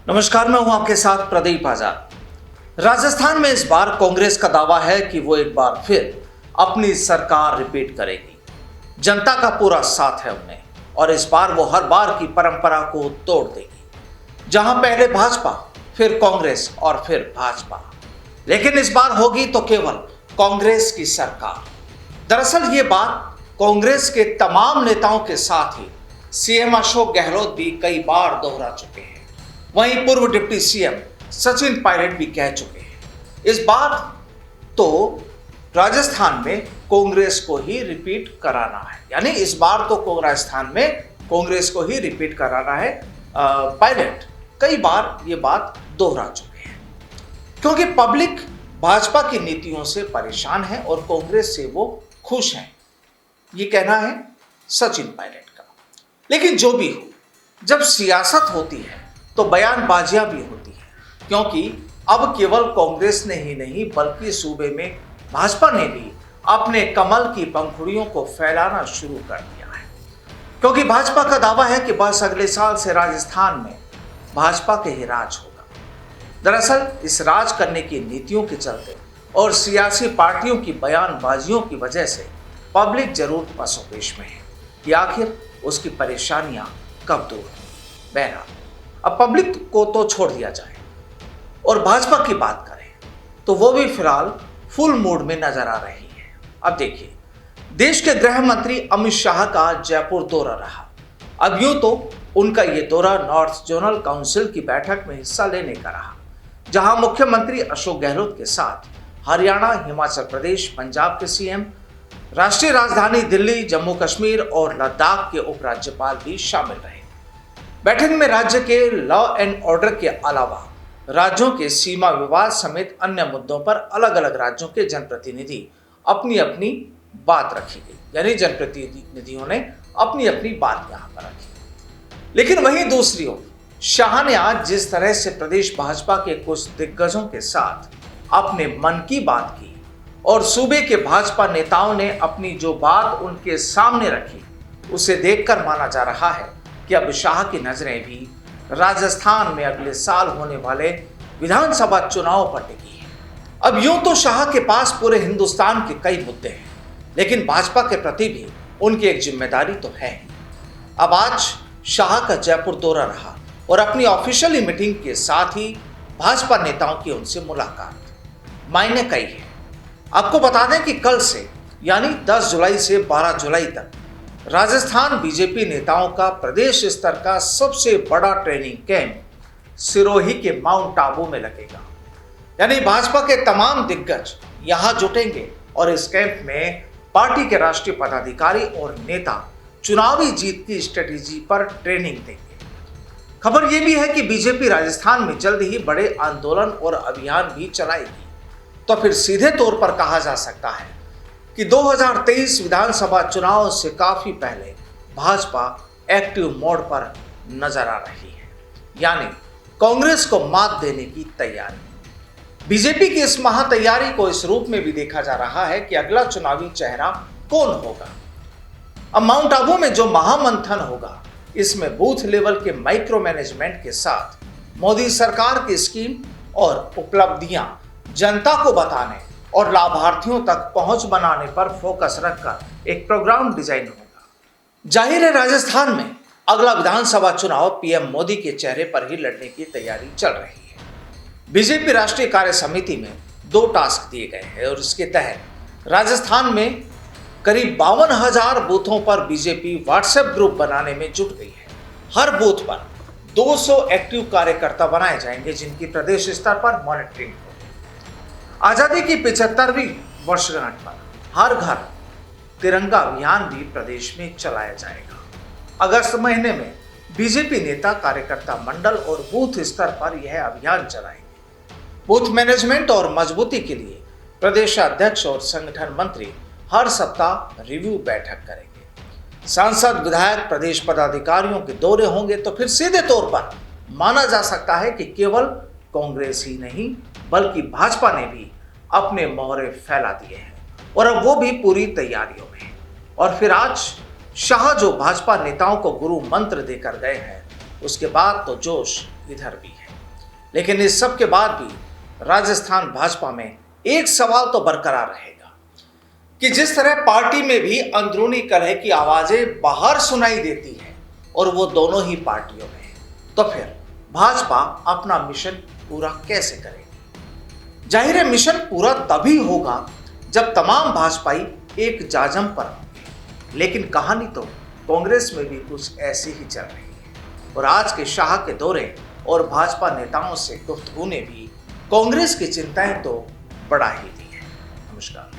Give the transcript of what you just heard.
नमस्कार, मैं हूं आपके साथ प्रदीप आजाद। राजस्थान में इस बार कांग्रेस का दावा है कि वो एक बार फिर अपनी सरकार रिपीट करेगी। जनता का पूरा साथ है उन्हें और इस बार वो हर बार की परंपरा को तोड़ देगी, जहां पहले भाजपा, फिर कांग्रेस और फिर भाजपा, लेकिन इस बार होगी तो केवल कांग्रेस की सरकार। दरअसल ये बात कांग्रेस के तमाम नेताओं के साथ ही सीएम अशोक गहलोत भी कई बार दोहरा चुके हैं। वहीं पूर्व डिप्टी सीएम सचिन पायलट भी कह चुके हैं। इस बार तो राजस्थान में कांग्रेस को ही रिपीट कराना है, यानी इस बार तो राजस्थान में कांग्रेस को ही रिपीट कराना है। पायलट कई बार ये बात दोहरा चुके हैं क्योंकि पब्लिक भाजपा की नीतियों से परेशान है और कांग्रेस से वो खुश हैं, ये कहना है सचिन पायलट का। लेकिन जो भी हो, जब सियासत होती है तो बयानबाजियां भी होती है, क्योंकि अब केवल कांग्रेस ने ही नहीं बल्कि सूबे में भाजपा ने भी अपने कमल की पंखुड़ियों को फैलाना शुरू कर दिया है। क्योंकि भाजपा का दावा है कि बस अगले साल से राजस्थान में भाजपा के ही राज होगा। दरअसल इस राज करने की नीतियों के चलते और सियासी पार्टियों की बयानबाजियों की वजह से पब्लिक जरूर पसोपेश में है कि आखिर उसकी परेशानियां कब दूर होंगी। बहरहाल अब पब्लिक को तो छोड़ दिया जाए और भाजपा की बात करें तो वो भी फिलहाल फुल मूड में नजर आ रही है। अब देखिए, देश के गृह मंत्री अमित शाह का जयपुर दौरा रहा। अब यूं तो उनका ये दौरा नॉर्थ जोनल काउंसिल की बैठक में हिस्सा लेने का रहा, जहां मुख्यमंत्री अशोक गहलोत के साथ हरियाणा, हिमाचल प्रदेश, पंजाब के सीएम, राष्ट्रीय राजधानी दिल्ली, जम्मू कश्मीर और लद्दाख के उपराज्यपाल भी शामिल रहे। बैठक में राज्य के लॉ एंड ऑर्डर के अलावा राज्यों के सीमा विवाद समेत अन्य मुद्दों पर अलग अलग राज्यों के जनप्रतिनिधि अपनी अपनी बात रखी गई, यानी जनप्रतिनिधियों ने अपनी अपनी बात यहां पर रखी। लेकिन वहीं दूसरी ओर शाह ने आज जिस तरह से प्रदेश भाजपा के कुछ दिग्गजों के साथ अपने मन की बात की और सूबे के भाजपा नेताओं ने अपनी जो बात उनके सामने रखी, उसे देखकर माना जा रहा है कि अब शाह की नजरें भी राजस्थान में अगले साल होने वाले विधानसभा चुनाव पर टिकी है। अब यूं तो शाह के पास पूरे हिंदुस्तान के कई मुद्दे हैं, लेकिन भाजपा के प्रति भी उनकी एक जिम्मेदारी तो है। अब आज शाह का जयपुर दौरा रहा और अपनी ऑफिशियली मीटिंग के साथ ही भाजपा नेताओं की उनसे मुलाकात मायने कई है। आपको बता दें कि कल से यानी 10 जुलाई से 12 जुलाई तक राजस्थान बीजेपी नेताओं का प्रदेश स्तर का सबसे बड़ा ट्रेनिंग कैंप सिरोही के माउंट आबू में लगेगा। यानी भाजपा के तमाम दिग्गज यहां जुटेंगे और इस कैंप में पार्टी के राष्ट्रीय पदाधिकारी और नेता चुनावी जीत की स्ट्रेटेजी पर ट्रेनिंग देंगे। खबर यह भी है कि बीजेपी राजस्थान में जल्द ही बड़े आंदोलन और अभियान भी चलाएगी। तो फिर सीधे तौर पर कहा जा सकता है कि 2023 विधानसभा चुनाव से काफी पहले भाजपा एक्टिव मोड पर नजर आ रही है, यानी कांग्रेस को मात देने की तैयारी। बीजेपी की इस महातैयारी को इस रूप में भी देखा जा रहा है कि अगला चुनावी चेहरा कौन होगा। अब माउंट आबू में जो महामंथन होगा, इसमें बूथ लेवल के माइक्रो मैनेजमेंट के साथ मोदी सरकार की स्कीम और उपलब्धियां जनता को बताने और लाभार्थियों तक पहुंच बनाने पर फोकस रखकर एक प्रोग्राम डिजाइन होगा। जाहिर है राजस्थान में अगला विधानसभा चुनाव पीएम मोदी के चेहरे पर ही लड़ने की तैयारी चल रही है। बीजेपी राष्ट्रीय कार्य समिति में 2 टास्क दिए गए हैं और इसके तहत राजस्थान में करीब 52,000 बूथों पर बीजेपी व्हाट्सएप ग्रुप बनाने में जुट गई है। हर बूथ पर 200 एक्टिव कार्यकर्ता बनाए जाएंगे, जिनकी प्रदेश स्तर पर मॉनिटरिंग होगी। आजादी की 75वीं वर्षगांठ पर हर घर तिरंगा अभियान भी प्रदेश में चलाया जाएगा। अगस्त महीने में बीजेपी नेता कार्यकर्ता मंडल और बूथ स्तर पर यह अभियान चलाएंगे। बूथ मैनेजमेंट और मजबूती के लिए प्रदेशाध्यक्ष और संगठन मंत्री हर सप्ताह रिव्यू बैठक करेंगे। सांसद, विधायक, प्रदेश पदाधिकारियों के दौरे होंगे। तो फिर सीधे तौर पर माना जा सकता है कि केवल कांग्रेस ही नहीं बल्कि भाजपा ने भी अपने मोहरे फैला दिए हैं और अब वो भी पूरी तैयारियों में। और फिर आज शाह जो भाजपा नेताओं को गुरु मंत्र देकर गए हैं, उसके बाद तो जोश इधर भी है। लेकिन इस सब के बाद भी राजस्थान भाजपा में एक सवाल तो बरकरार रहेगा कि जिस तरह पार्टी में भी अंदरूनी कलह की आवाजें बाहर सुनाई देती हैं और वो दोनों ही पार्टियों में है, तो फिर भाजपा अपना मिशन पूरा कैसे करेगी? जाहिर है मिशन पूरा तभी होगा जब तमाम भाजपाई एक जाजम पर होंगे। लेकिन कहानी तो कांग्रेस में भी कुछ ऐसी ही चल रही है और आज के शाह के दौरे और भाजपा नेताओं से गुफ्तगू ने भी कांग्रेस की चिंताएं तो बढ़ा ही दी है। नमस्कार।